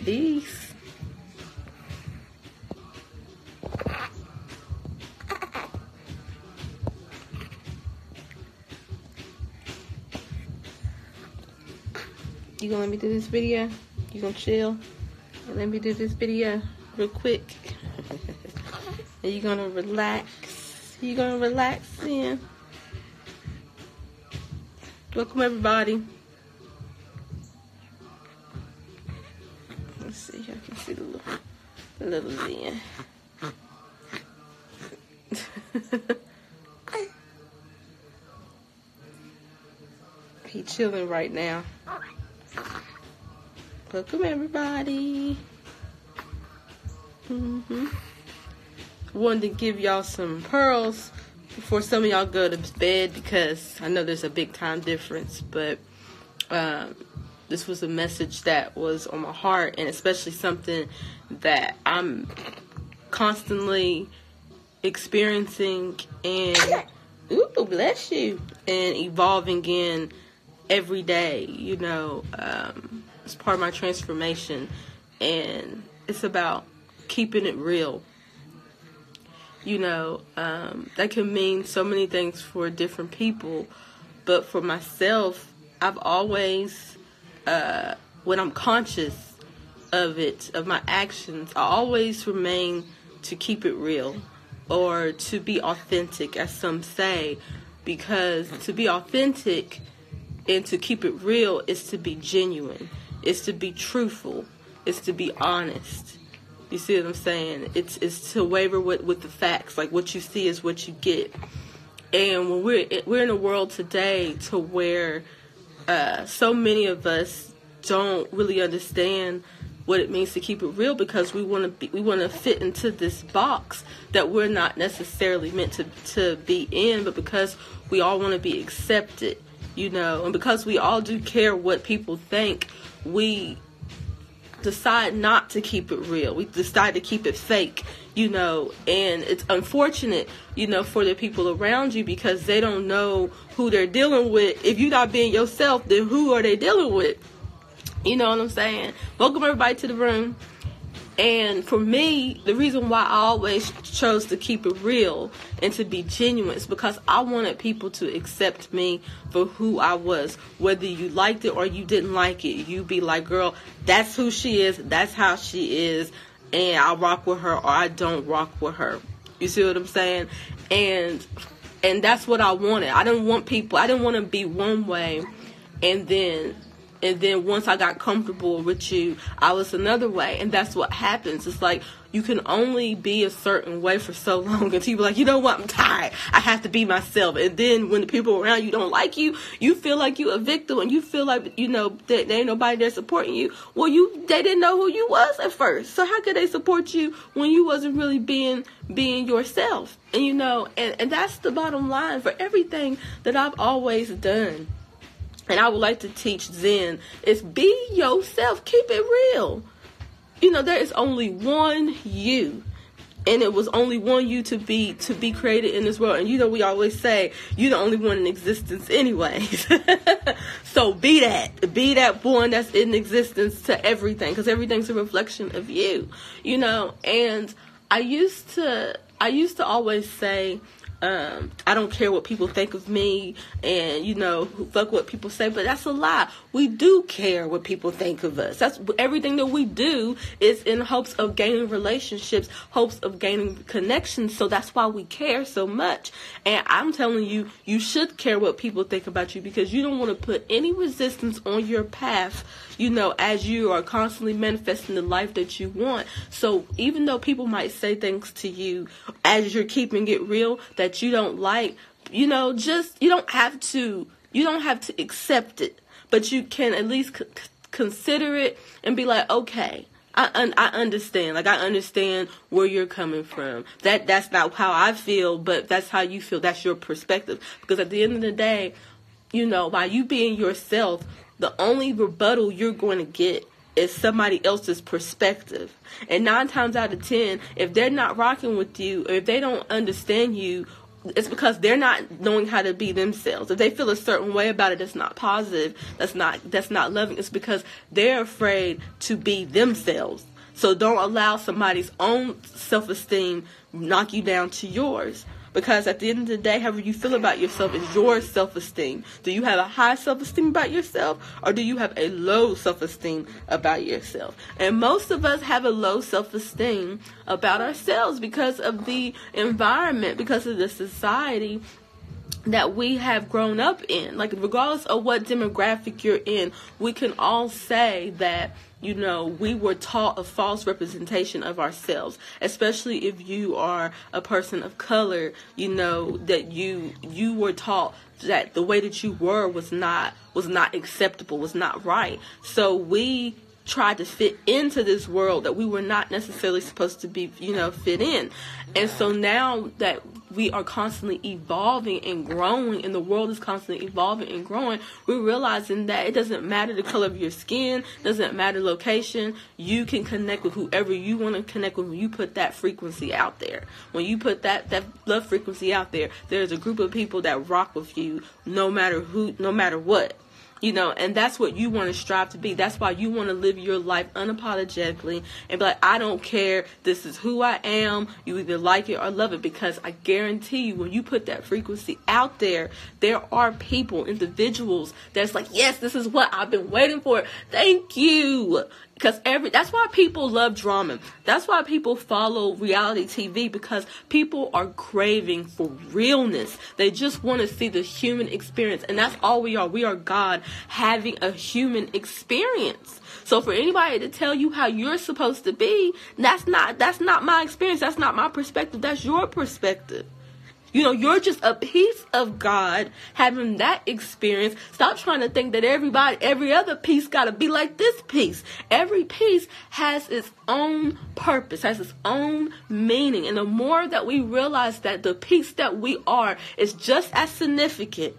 Peace. You gonna let me do this video? You gonna chill and let me do this video real quick? And you gonna relax? You gonna relax in? Welcome everybody. Let's see if I can see the little Zen. He chilling right now. Welcome everybody. Wanted to give y'all some pearls before some of y'all go to bed, because I know there's a big time difference, but this was a message that was on my heart, and especially something that I'm constantly experiencing and ooh, bless you, and evolving in every day. You know, it's part of my transformation, and it's about keeping it real. You know, that can mean so many things for different people, but for myself, I've always, when I'm conscious of it, of my actions, I always remain to keep it real, or to be authentic, as some say, because to be authentic and to keep it real is to be genuine, is to be truthful, is to be honest. You see what I'm saying? It's to waver with the facts. Like, what you see is what you get. And when we're in a world today to where so many of us don't really understand what it means to keep it real, because we want to fit into this box that we're not necessarily meant to be in, but because we all want to be accepted, you know, and because we all do care what people think, we decide not to keep it real. We decide to keep it fake, you know, and it's unfortunate, you know, for the people around you, because they don't know who they're dealing with. If you're not being yourself, then who are they dealing with? You know what I'm saying? Welcome everybody to the room. And for me, the reason why I always chose to keep it real and to be genuine is because I wanted people to accept me for who I was. Whether you liked it or you didn't like it, you be like, girl, that's who she is, that's how she is, and I rock with her or I don't rock with her. You see what I'm saying? And that's what I wanted. I didn't want to be one way, and then once I got comfortable with you, I was another way. And that's what happens. It's like, you can only be a certain way for so long until you're like, you know what, I'm tired, I have to be myself. And then when the people around you don't like you, you feel like you're a victim, and you feel like, you know, that there ain't nobody there supporting you. Well, they didn't know who you was at first, so how could they support you when you wasn't really being yourself? And you know, and that's the bottom line for everything that I've always done. And I would like to teach Zen is be yourself. Keep it real. You know, there is only one you. And it was only one you to be created in this world. And you know, we always say, you're the only one in existence anyways. So be that one that's in existence to everything. Because everything's a reflection of you. You know, and I used to always say, I don't care what people think of me, and you know, fuck what people say, but that's a lie. We do care what people think of us. That's everything that we do is in hopes of gaining relationships, hopes of gaining connections. So that's why we care so much. And I'm telling you, you should care what people think about you, because you don't want to put any resistance on your path, you know, as you are constantly manifesting the life that you want. So even though people might say things to you as you're keeping it real that you don't like, you know, just, you don't have to accept it, but you can at least consider it and be like, okay, I understand. Like, I understand where you're coming from. That's not how I feel, but that's how you feel. That's your perspective. Because at the end of the day, you know, by you being yourself, the only rebuttal you're going to get is somebody else's perspective. And 9 times out of 10, if they're not rocking with you, or if they don't understand you, it's because they're not knowing how to be themselves. If they feel a certain way about it, that's not positive, that's not loving, it's because they're afraid to be themselves. So don't allow somebody's own self-esteem knock you down to yours. Because at the end of the day, however you feel about yourself is your self-esteem. Do you have a high self-esteem about yourself, or do you have a low self-esteem about yourself? And most of us have a low self-esteem about ourselves because of the environment, because of the society that we have grown up in. Like, regardless of what demographic you're in, we can all say that, you know, we were taught a false representation of ourselves, especially if you are a person of color, you know, that you were taught that the way that you were was not acceptable, was not right. So we tried to fit into this world that we were not necessarily supposed to be, you know, fit in. And so now that we are constantly evolving and growing, and the world is constantly evolving and growing, we're realizing that it doesn't matter the color of your skin, doesn't matter location. You can connect with whoever you want to connect with when you put that frequency out there. When you put that love frequency out there, there's a group of people that rock with you no matter who, no matter what. You know, and that's what you want to strive to be. That's why you want to live your life unapologetically and be like, I don't care. This is who I am. You either like it or love it, because I guarantee you, when you put that frequency out there, there are people, individuals that's like, yes, this is what I've been waiting for. Thank you. Because that's why people love drama. That's why people follow reality TV, because people are craving for realness. They just want to see the human experience. And that's all we are. We are God having a human experience. So for anybody to tell you how you're supposed to be, that's not my experience. That's not my perspective. That's your perspective. You know, you're just a piece of God having that experience. Stop trying to think that every other piece got to be like this piece. Every piece has its own purpose, has its own meaning. And the more that we realize that the piece that we are is just as significant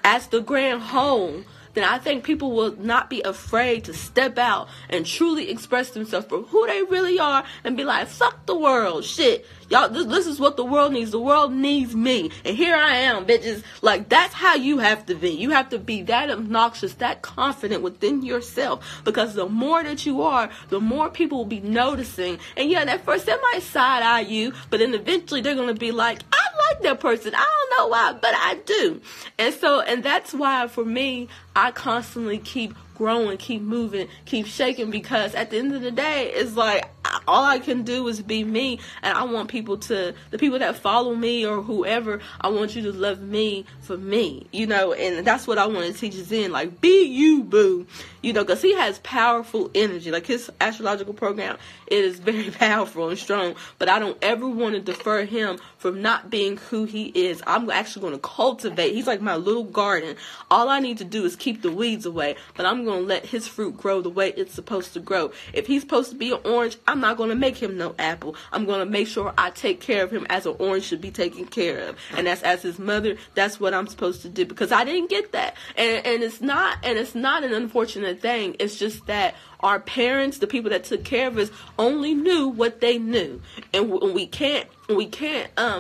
as the grand whole, then I think people will not be afraid to step out and truly express themselves for who they really are and be like, fuck the world, shit. Y'all, this is what the world needs. The world needs me. And here I am, bitches. Like, that's how you have to be. You have to be that obnoxious, that confident within yourself. Because the more that you are, the more people will be noticing. And yeah, at first they might side eye you, but then eventually they're going to be like, I like that person. I don't know why, but I do. And that's why for me, I constantly keep growing, keep moving, keep shaking, because at the end of the day, it's like all I can do is be me, and I want the people that follow me or whoever, I want you to love me for me, you know, and that's what I want to teach Zen, like, be you, boo, you know, because he has powerful energy, like his astrological program, it is very powerful and strong, but I don't ever want to defer him from not being who he is. I'm actually going to cultivate. He's like my little garden. All I need to do is keep the weeds away, but I'm going to let his fruit grow the way it's supposed to grow. If he's supposed to be an orange, I'm not going to make him no apple. I'm going to make sure I take care of him as an orange should be taken care of. And that's, as his mother, that's what I'm supposed to do, because I didn't get that. And it's not an unfortunate thing. It's just that our parents, the people that took care of us, only knew what they knew. And we can't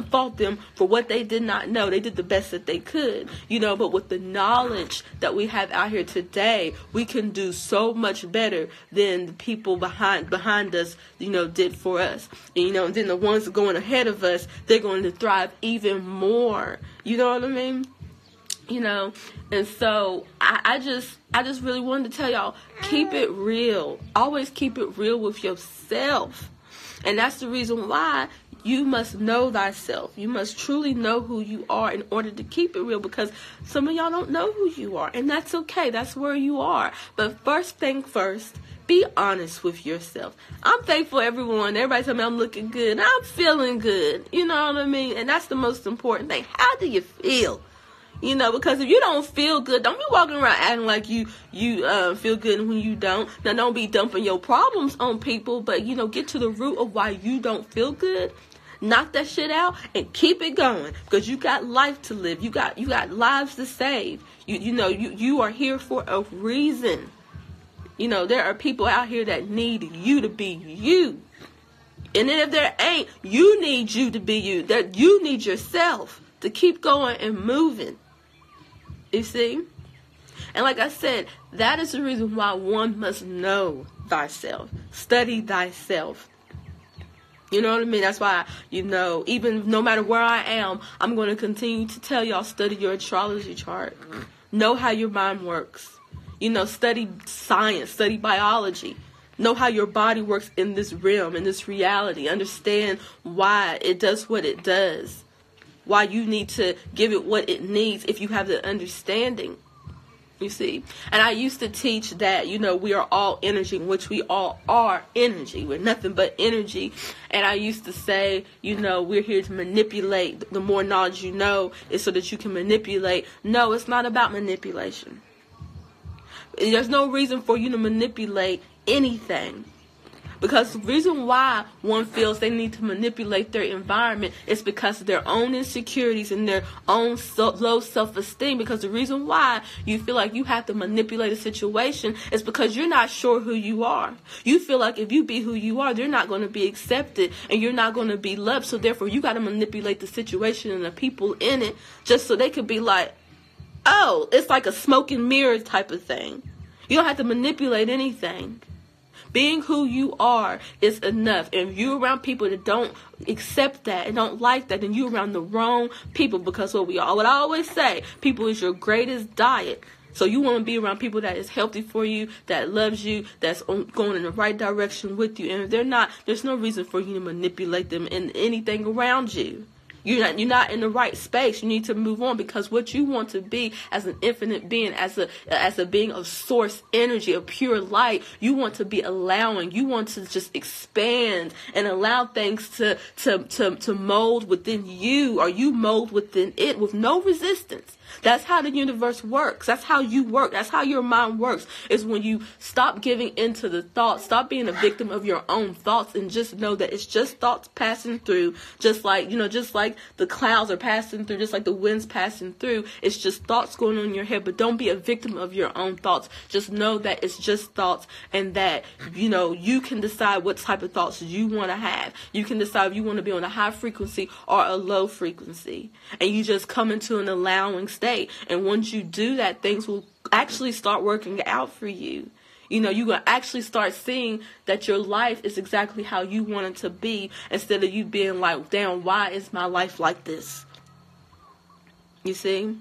fault them for what they did not know. They did the best that they could, you know, but with the knowledge that we have out here today, we can do so much better than the people behind us, you know, did for us. And, you know, and then the ones going ahead of us, they're going to thrive even more. You know what I mean? You know, and so I just really wanted to tell y'all, keep it real. Always keep it real with yourself. And that's the reason why you must know thyself. You must truly know who you are in order to keep it real, because some of y'all don't know who you are, and that's okay. That's where you are. But first thing first, be honest with yourself. I'm thankful everybody tell me I'm looking good. I'm feeling good. You know what I mean? And that's the most important thing. How do you feel? You know, because if you don't feel good, don't be walking around acting like you feel good when you don't. Now, don't be dumping your problems on people, but, you know, get to the root of why you don't feel good. Knock that shit out and keep it going, because you got life to live. You got lives to save. You are here for a reason. You know, there are people out here that need you to be you. And then if there ain't, you need you to be you. That you need yourself to keep going and moving. You see? And like I said, that is the reason why one must know thyself. Study thyself. You know what I mean? That's why, even no matter where I am, I'm going to continue to tell y'all, study your astrology chart. Know how your mind works. Study science, study biology. Know how your body works in this realm, in this reality. Understand why it does what it does. Why you need to give it what it needs if you have the understanding. You see? And I used to teach that, we are all energy, in which we all are energy. We're nothing but energy. And I used to say, we're here to manipulate. The more knowledge you know is so that you can manipulate. No, it's not about manipulation. There's no reason for you to manipulate anything. Because the reason why one feels they need to manipulate their environment is because of their own insecurities and their own low self-esteem. Because the reason why you feel like you have to manipulate a situation is because you're not sure who you are. You feel like if you be who you are, they're not going to be accepted and you're not going to be loved. So therefore, you got to manipulate the situation and the people in it just so they could be like, oh, it's like a smoke and mirror type of thing. You don't have to manipulate anything. Being who you are is enough. And if you're around people that don't accept that and don't like that, then you're around the wrong people. Because what I always say, people is your greatest diet. So you want to be around people that is healthy for you, that loves you, that's going in the right direction with you. And if they're not, there's no reason for you to manipulate them in anything around you. You're not in the right space. You need to move on, because what you want to be as an infinite being, as a being of source energy, of pure light, you want to be allowing. You want to just expand and allow things to mold within you, or you mold within it with no resistance. That's how the universe works. That's how you work. That's how your mind works. Is when you stop giving into the thoughts, stop being a victim of your own thoughts, and just know that it's just thoughts passing through, just like the clouds are passing through, just like the wind's passing through. It's just thoughts going on in your head, but don't be a victim of your own thoughts. Just know that it's just thoughts, and that, you can decide what type of thoughts you want to have. You can decide if you want to be on a high frequency or a low frequency, and you just come into an allowing state. And once you do that, things will actually start working out for you. You're going to actually start seeing that your life is exactly how you want it to be, instead of you being like, damn, why is my life like this? You see?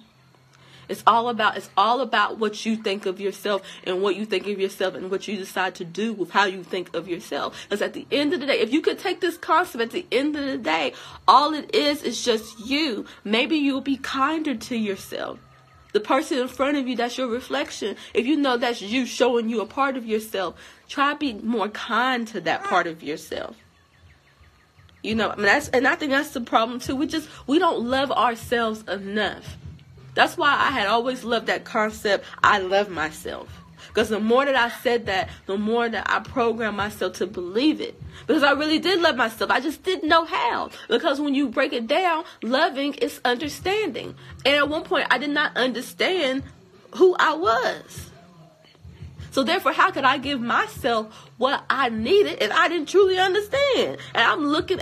It's all about what you think of yourself, and what you think of yourself, and what you decide to do with how you think of yourself. Because at the end of the day, if you could take this concept, at the end of the day, all it is just you. Maybe you'll be kinder to yourself. The person in front of you, that's your reflection. If you know that's you showing you a part of yourself, try to be more kind to that part of yourself. And I think that's the problem too. We don't love ourselves enough. That's why I had always loved that concept, I love myself. Because the more that I said that, the more that I programmed myself to believe it. Because I really did love myself. I just didn't know how. Because when you break it down, loving is understanding. And at one point, I did not understand who I was. So therefore, how could I give myself what I needed if I didn't truly understand? And I'm looking,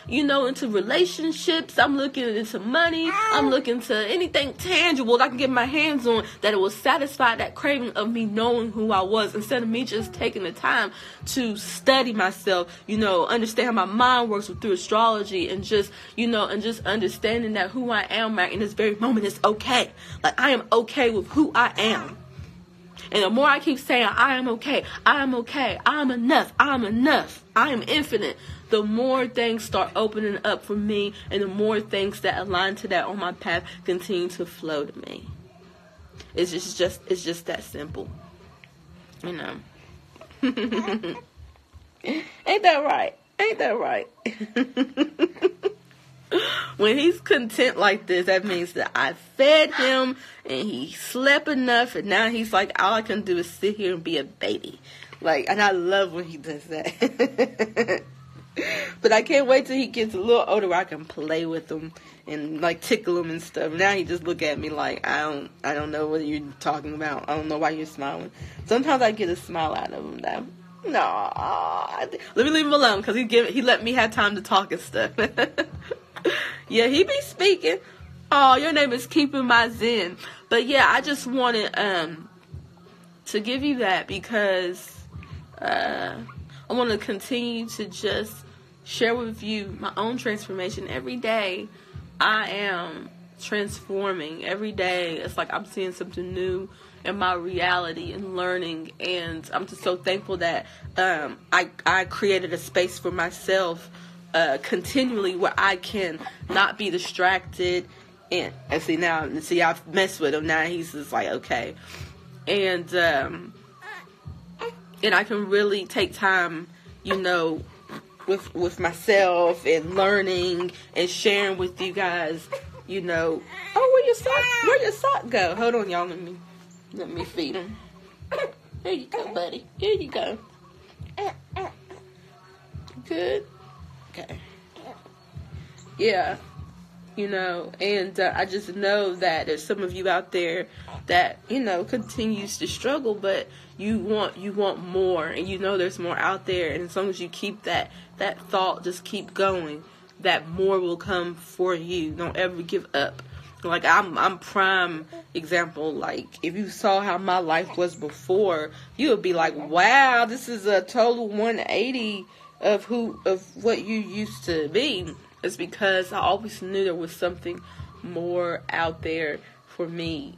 into relationships. I'm looking into money. I'm looking to anything tangible that I can get my hands on, that it will satisfy that craving of me knowing who I was, instead of me just taking the time to study myself, understand how my mind works through astrology, and just understanding that who I am right in this very moment is okay. Like, I am okay with who I am. And the more I keep saying, I am okay, I'm enough, I am infinite, the more things start opening up for me, and the more things that align to that on my path continue to flow to me. It's just that simple. Ain't that right? Ain't that right? When he's content like this, that means that I fed him and he slept enough, and now he's like, all I can do is sit here and be a baby. And I love when he does that. But I can't wait till he gets a little older where I can play with him and tickle him and stuff. Now he just look at me like, I don't know what you're talking about. I don't know why you're smiling. Sometimes I get a smile out of him though. No, let me leave him alone because he let me have time to talk and stuff. Yeah, he be speaking. Oh, your name is Keeping My Zen. But yeah, I just wanted to give you that because I want to continue to just share with you my own transformation. Every day I am transforming. Every day it's like I'm seeing something new in my reality and learning, and I'm just so thankful that I created a space for myself continually where I can not be distracted. And see I've messed with him now. He's just like, okay. And I can really take time, with myself and learning and sharing with you guys, Oh, where your sock go? Hold on, y'all. Let me feed him. Here you go, buddy. Here you go. Good. Okay. Yeah. And I just know that there's some of you out there that, continues to struggle, but you want more, and there's more out there, and as long as you keep that thought, just keep going, that more will come for you. Don't ever give up. Like, I'm prime example. Like, if you saw how my life was before, you would be like, wow, this is a total 180 of what you used to be. It's because I always knew there was something more out there for me,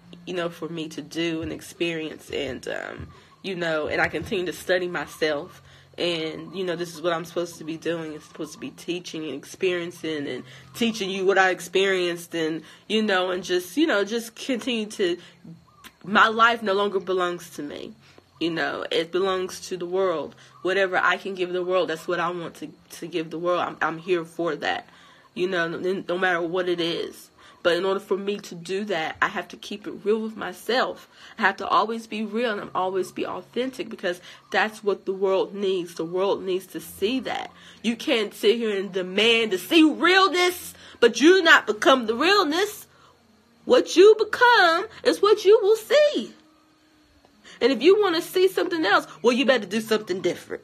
for me to do and experience. And, and I continue to study myself. And, this is what I'm supposed to be doing. It's supposed to be teaching and experiencing and teaching you what I experienced. And, and just continue to, my life no longer belongs to me. It belongs to the world. Whatever I can give the world, that's what I want to give the world. I'm here for that, no matter what it is. But in order for me to do that, I have to keep it real with myself. I have to always be real and always be authentic, because that's what the world needs. The world needs to see that. You can't sit here and demand to see realness, but you not become the realness. What you become is what you will see. And if you want to see something else, well, you better do something different.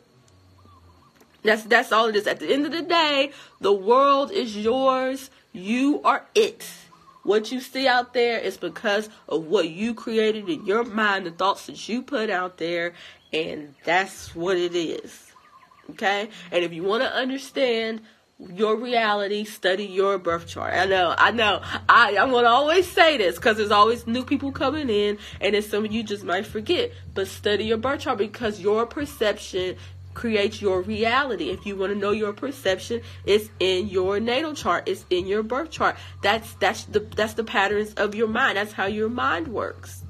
That's all it is. At the end of the day, the world is yours. You are it. What you see out there is because of what you created in your mind, the thoughts that you put out there, and that's what it is. Okay? And if you want to understand your reality, study your birth chart. I know. I'm going to always say this because there's always new people coming in, and then some of you just might forget. But study your birth chart, because your perception creates your reality. If you want to know your perception, it's in your natal chart. It's in your birth chart. That's the patterns of your mind. That's how your mind works.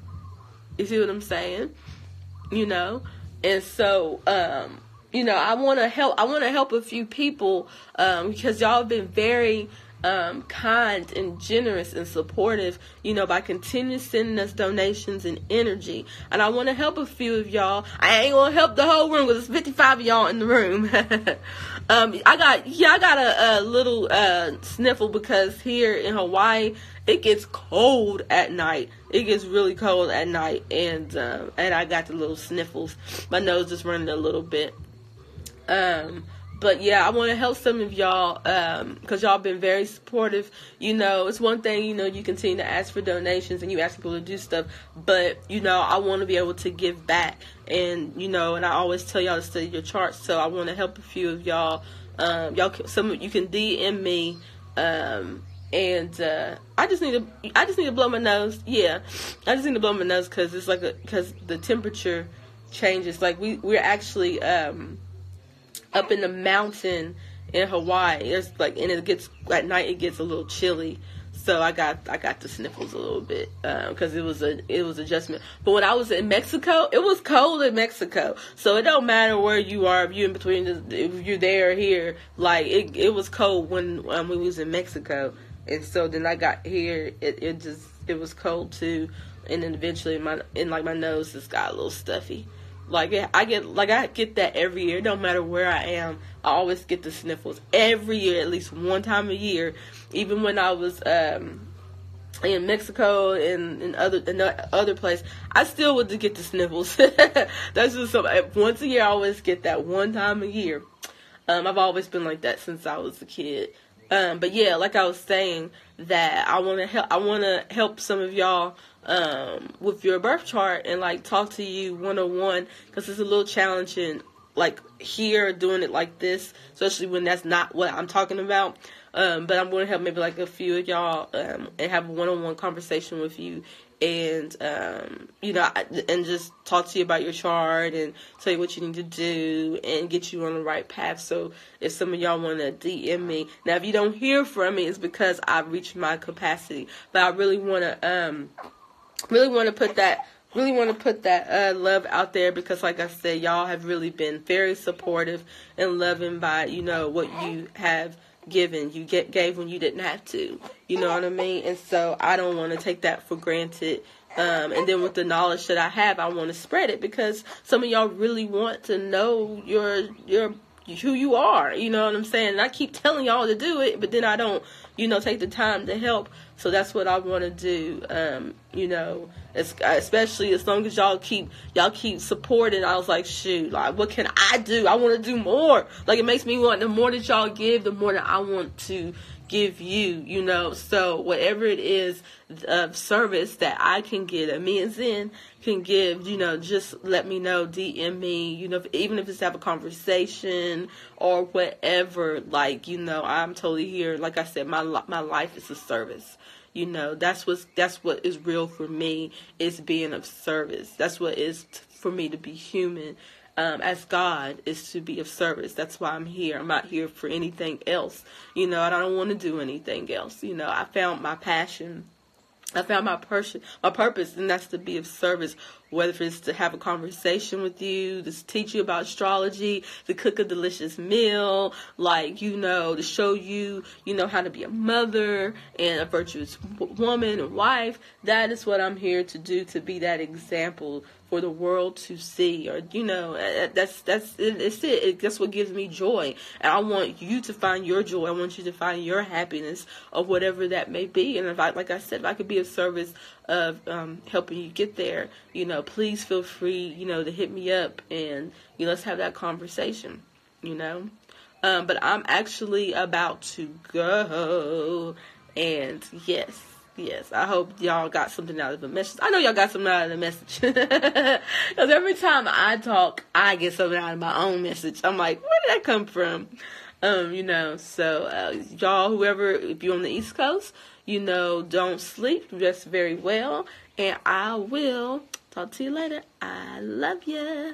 You see what I'm saying? And so I want to help a few people because y'all have been very kind and generous and supportive, by continuing sending us donations and energy. And I want to help a few of y'all. I ain't gonna help the whole room because there's 55 of y'all in the room. I got a little sniffle because here in Hawaii it gets cold at night. It gets really cold at night, and I got the little sniffles. My nose is running a little bit. But yeah, I want to help some of y'all, because y'all been very supportive. It's one thing, you continue to ask for donations and you ask people to do stuff, but, I want to be able to give back, and, and I always tell y'all to study your charts. So I want to help a few of y'all. Some of you can DM me, and, I just need to blow my nose. Yeah. I just need to blow my nose because it's because the temperature changes. Like we're actually, up in the mountain in Hawaii. It's and it gets at night. It gets a little chilly, so I got the sniffles a little bit because it was adjustment. But when I was in Mexico, it was cold in Mexico, so it don't matter where you are. If you're in between, if you're there or here, it was cold when we was in Mexico, and so then I got here. It was cold too, and then eventually my nose just got a little stuffy. I get that every year. It don't matter where I am. I always get the sniffles every year, at least one time a year. Even when I was in Mexico and in other place, I still would get the sniffles. That's just something. Once a year, I always get that one time a year. I've always been like that since I was a kid. But yeah, like I was saying, that I want to help some of y'all with your birth chart and like talk to you one-on-one, because it's a little challenging like here doing it like this, especially when that's not what I'm talking about. But I'm going to help maybe like a few of y'all and have a one-on-one conversation with you, and and just talk to you about your chart and tell you what you need to do and get you on the right path. So if some of y'all want to DM me, now if you don't hear from me, it's because I've reached my capacity. But I really want to put that love out there, because like I said, y'all have really been very supportive and loving by what you have given. You gave when you didn't have to, you know what I mean? And so I don't want to take that for granted. And then with the knowledge that I have, I want to spread it, because some of y'all really want to know your who you are, you know what I'm saying? And I keep telling y'all to do it, but then I don't, take the time to help. So that's what I want to do. Especially as long as y'all keep supporting. I was like, shoot, like, what can I do? I want to do more. Like, it makes me want, the more that y'all give, the more that I want to give you, so whatever it is of service that I can get, that me and Zen can give, just let me know, DM me, even if it's to have a conversation or whatever, like, I'm totally here. Like I said, my life is a service. That's what is real for me, is being of service. That's what is for me to be human. As God is to be of service. That's why I'm here. I'm not here for anything else. I don't want to do anything else. I found my passion. I found my purpose, and that's to be of service. Whether it's to have a conversation with you, to teach you about astrology, to cook a delicious meal, like, to show you, how to be a mother and a virtuous woman and wife. That is what I'm here to do, to be that example for the world to see. Or, that's it. That's what gives me joy. And I want you to find your joy. I want you to find your happiness, of whatever that may be. And if I could be of service of helping you get there, please feel free, to hit me up, and let's have that conversation, but I'm actually about to go, and yes, I hope y'all got something out of the message. I know y'all got something out of the message, because every time I talk, I get something out of my own message. I'm like, where did that come from? So y'all, whoever, if you're on the East Coast, don't sleep, rest very well, and I will talk to you later. I love ya.